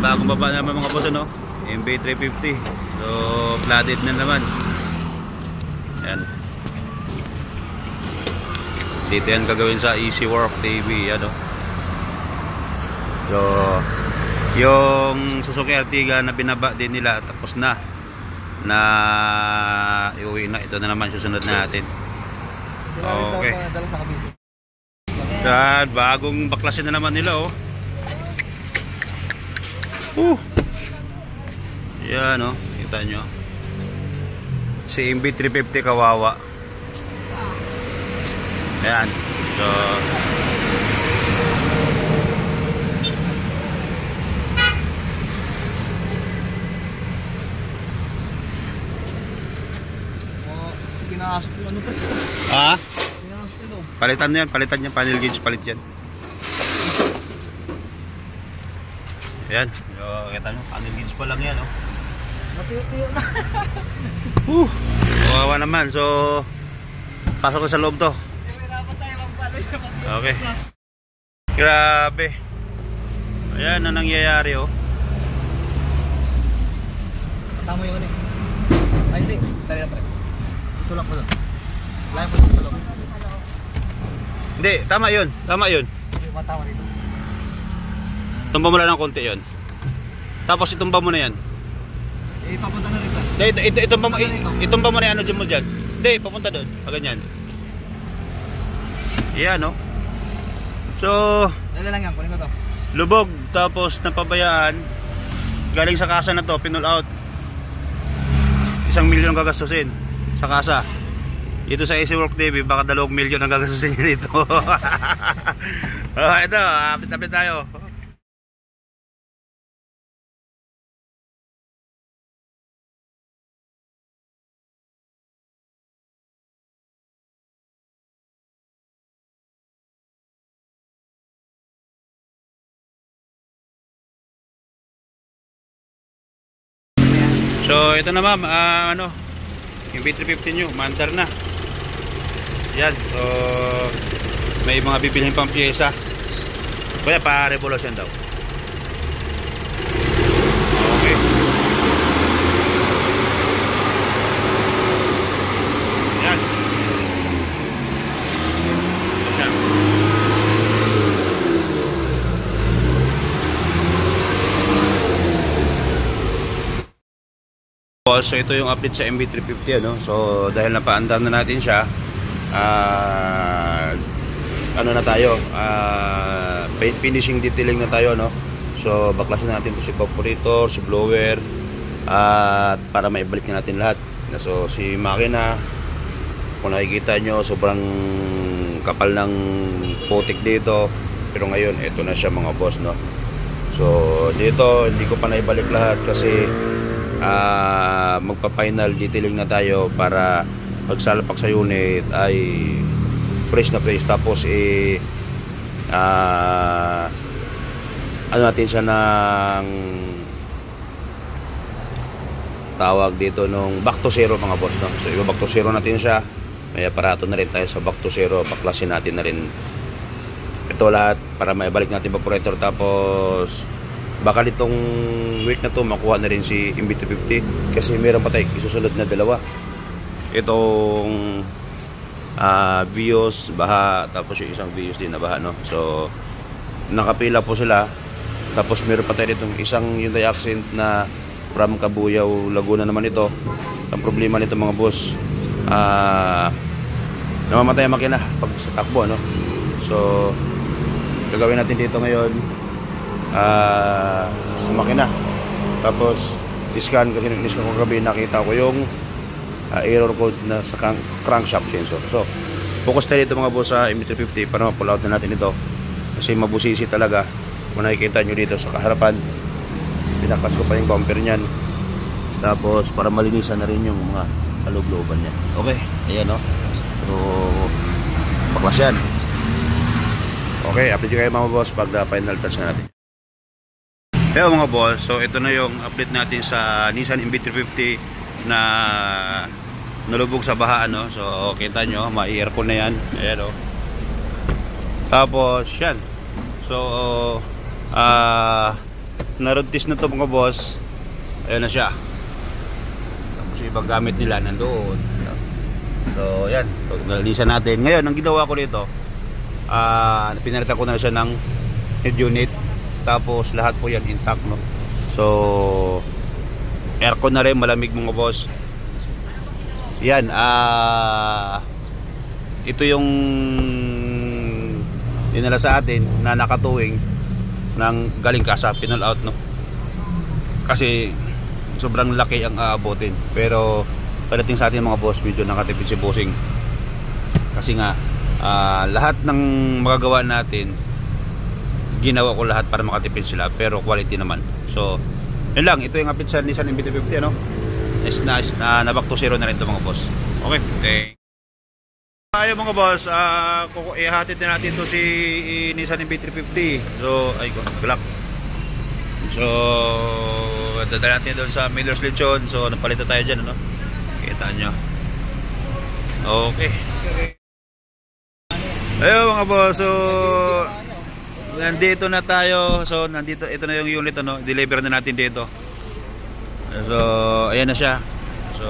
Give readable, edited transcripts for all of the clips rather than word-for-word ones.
bagong baba naman mga boss, ano? MB350. So, flooded na naman. Yan. Dito yan gagawin sa Easy Work TV, ano? So, yung Suzuki Ertiga na binaba din nila, tapos na iuwi na. Ito na naman susunod natin. Okay. Yan, bagong baklasin na naman nila, oh. Yan, oh, kita nyo si MB350 kawawa. Yan. So pinasok yung ano to. Ah? Pinasok ito. Palitan yan, panel gauge, palit yan. Yan. So, kita nyo, panel gauge pa lang yan, oh. Matiyo-tiyo na. Kawawa naman. So, pasok ko sa loob to. Okay. Grabe. Ayan na nangyayari, oh. Tama yung ano. Ay, hindi. Tari na press. Ito lang po doon. Layan po sa loob. Hindi, tama yun. Tama yun. Hindi, matama dito. Tumba mo lang ng konti yun. Tapos itumba mo na yan. Eh, papunta na rin ba? Itumba mo na yan. Ano dyan mo dyan? Hindi, papunta doon. Ganyan. Yan, no? So, dala lang yan. Kunin ko to. lubog. Tapos napabayaan. Galing sa kasa na to, pinull out. 1 milyon gagastusin sa kasa. Dito sa Easy Work TV, baka 2 milyon ang gagastusin niya dito. Ito, apit-apit tayo. So ito na ma'am, yung B350 nyo, mandar na. Yan, so may mga bibilhin pang pyesa. Kaya pa-revolution daw. Okay. Yan. Yan. So ito yung update sa MB350, ano? So dahil napaandar na natin siya, ano na tayo, finishing detailing na tayo, no? So baklasin natin to si evaporator, si blower, at para maibalik natin lahat. So si makina, kung nakikita nyo, sobrang kapal ng putik dito, pero ngayon ito na siya mga boss, no? So dito hindi ko pa naibalik lahat kasi magpa-final detailing na tayo para pagsalpak sa unit ay fresh na fresh. Tapos ano natin siya ng tawag dito nung back to zero mga boss, no? So back to zero natin siya. May aparato na rin tayo sa back to zero, baklasin natin na rin ito lahat para maibalik natin evaporator. Tapos baka nitong week na to makuha na rin si MB350 kasi meron pa tayo isusunod na dalawa. Itong Vios baha, tapos yung isang Vios din na baha, no? So nakapila po sila. Tapos meron pa tayo itong isang Hyundai Accent na from Cabuyao, Laguna naman ito. Ang problema nito mga boss, namamatay ang makina pag sa takbo, no? So gagawin natin dito ngayon sa makina. Tapos iscan, kasi nung iscan ko gabi nakita ko yung error code na sa crankshaft sensor. So focus tayo dito mga boss sa MB350 para ma-pull out na natin ito kasi mabusisi talaga. Kung nakikita nyo dito sa kaharapan, pinakas ko pa yung bumper nyan, tapos para malinisan na rin yung mga kalugloban nya. Okay, ayan, no? So baklas yan. Okay, update kayo mga boss pag final touch na natin. Hello mga boss, so ito na yung update natin sa Nissan MB350 na nalubog sa baha, no? So kita nyo, ma-aircon na yan. Ayan, o. Tapos yan. So na road test na to mga boss. Ayan na siya. Tapos yung ibang gamit nila nandoon. So yan, nalisan natin. Ngayon ang ginawa ko dito, pinalitan ko na siya ng head unit. Tapos lahat po yan intact, no. So aircon na rin, malamig mga boss. Yan, ito yung dinala sa atin na nakatuwing ng galing kasa, pinall out, no. Kasi sobrang laki ang aabotin. Pero pagdating sa atin mga boss, medyo nakatipid si bossing. Kasi nga lahat ng magagawa natin, ginawa ko lahat para makatipid sila, pero quality naman. So yun lang, ito yung apit sa Nissan MT-50, ano. Nice na back to zero na rin ito mga boss. Okay, tayo mga boss, ihatid na natin to si Nissan MT-350. So ay galak. So dadala natin doon sa Miller's Lechon. So napalitan tayo dyan, ano. Kita nyo. Okay. Ayun mga boss, so nandito na tayo. So nandito, ito na yung unit, ano. Deliver na natin dito. So ayan na siya. So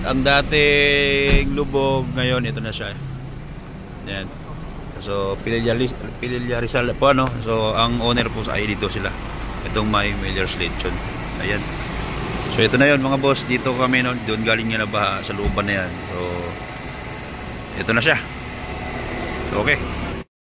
ang dating lubog, ngayon ito na siya. Ayan. So Pililla Rizal po, ano. So ang owner po ay dito sila, itong may Miller's Lechon. Ayan. So ito na yun mga boss, dito kami, no. Doon galing nga na baha sa looban na yan. So ito na siya. Okay.